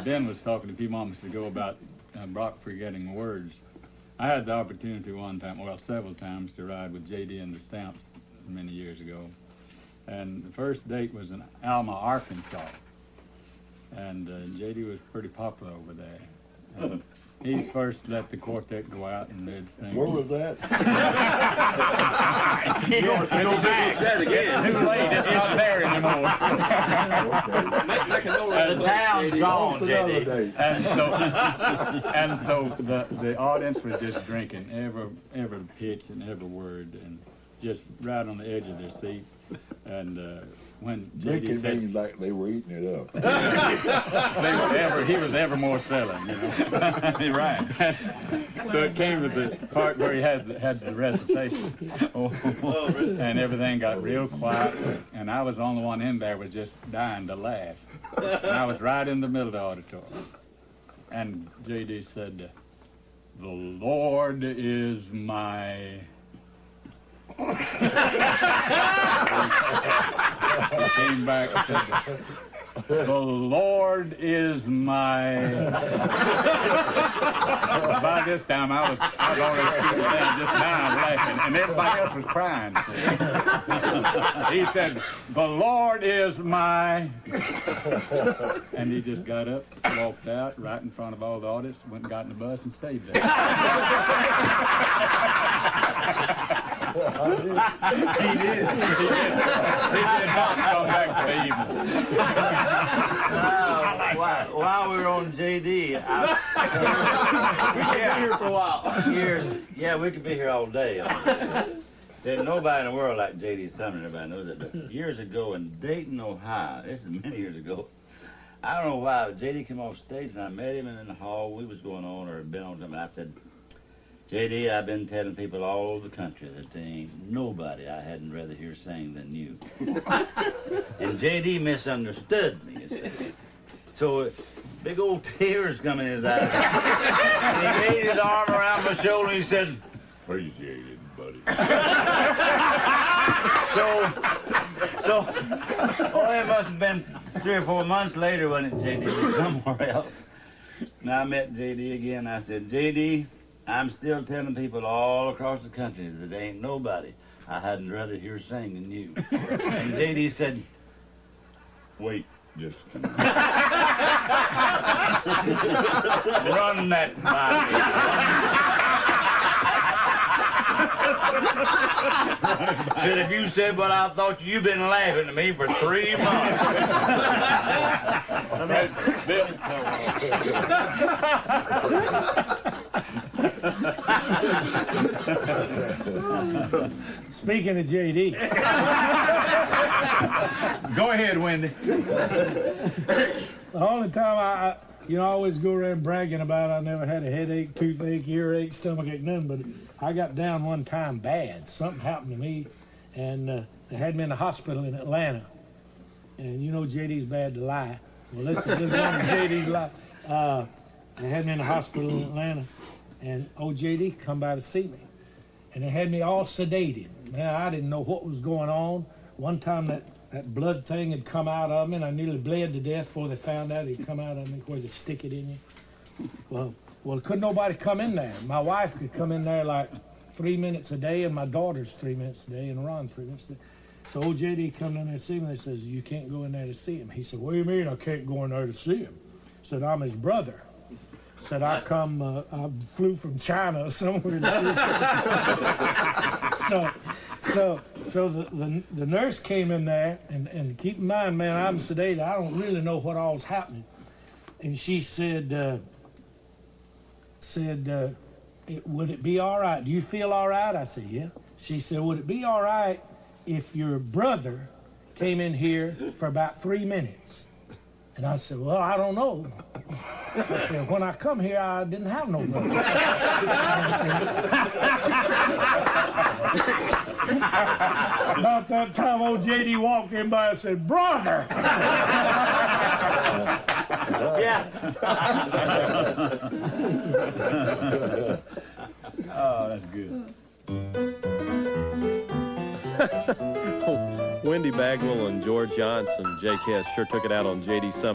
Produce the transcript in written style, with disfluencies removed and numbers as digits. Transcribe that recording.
Ben was talking a few moments ago about Brock forgetting words. I had the opportunity one time, well, several times, to ride with J.D. and the Stamps many years ago. And the first date was in Alma, Arkansas. And J.D. was pretty popular over there. And he first let the quartet go out and they'd sing. Where was that? Go back. It's too late. It's not there anymore. The town's gone, J.D. And so the audience was just drinking every pitch and every word, and just right on the edge of their seat. And when Drinking said, means like they were eating it up. he was ever more selling, you know. You're right. So it came to the part where he had the recitation, and everything got real quiet, and I was the only one in there was just dying to laugh. And I was right in the middle of the auditorium, and J.D. said, "The Lord is my." He came back and said, "The Lord is my." By this time, I was already sitting there just dying laughing, and everybody else was crying. He said, "The Lord is my," and he just got up, walked out right in front of all the audience, went and got in the bus and stayed there. He did not come back to the evening. While we were on JD, we could be here for a while. Yeah, we could be here all day. Said nobody in the world like J.D. Sumner, everybody knows it. But years ago in Dayton, Ohio, this is many years ago, I don't know why, J.D. came off stage and I met him in the hall. We was going on or had been on something. I said, J.D., I've been telling people all over the country that there ain't nobody I hadn't rather hear sing than you. And J.D. misunderstood me, you see. So big old tears come in his eyes. And he laid his arm around my shoulder and he said, "Appreciate it, buddy." It must have been 3 or 4 months later when J.D. was somewhere else. And I met J.D. again. I said, "J.D., I'm still telling people all across the country that there ain't nobody I hadn't rather hear sing than you." And J.D. said, "Wait just a minute." Run that by me. Said, if you said what I thought, you've been laughing at me for 3 months. Speaking of JD. Go ahead, Wendy. The only time I always go around bragging about I never had a headache, toothache, earache, stomachache, nothing, but I got down one time bad. Something happened to me, and they had me in the hospital in Atlanta. And you know JD's bad to lie. Well, this is one of JD's lie. They had me in the hospital in Atlanta, and old JD come by to see me. And they had me all sedated. Man, I didn't know what was going on. One time that blood thing had come out of me, and I nearly bled to death before they found out it had come out of me, where they stick it in you. Well, couldn't nobody come in there. My wife could come in there like 3 minutes a day, and my daughter's 3 minutes a day, and Ron 3 minutes a day. So old JD come in there to see me, and they says, "You can't go in there to see him." He said, "What do you mean I can't go in there to see him?" I said, "I'm his brother." Said, I flew from China or somewhere to see him. So the nurse came in there, and keep in mind, man, I'm sedated. I don't really know what all's happening. And she said, "Would it be all right? Do you feel all right?" I said, "Yeah." She said, "Would it be all right if your brother came in here for about 3 minutes?" And I said, "Well, I don't know." I said, "When I come here, I didn't have no brother." About that time, old JD walked in by and said, "Brother!" Yeah. Oh, that's good. Wendy Bagwell and George Younce and Jake Hess sure took it out on J.D. Sumner.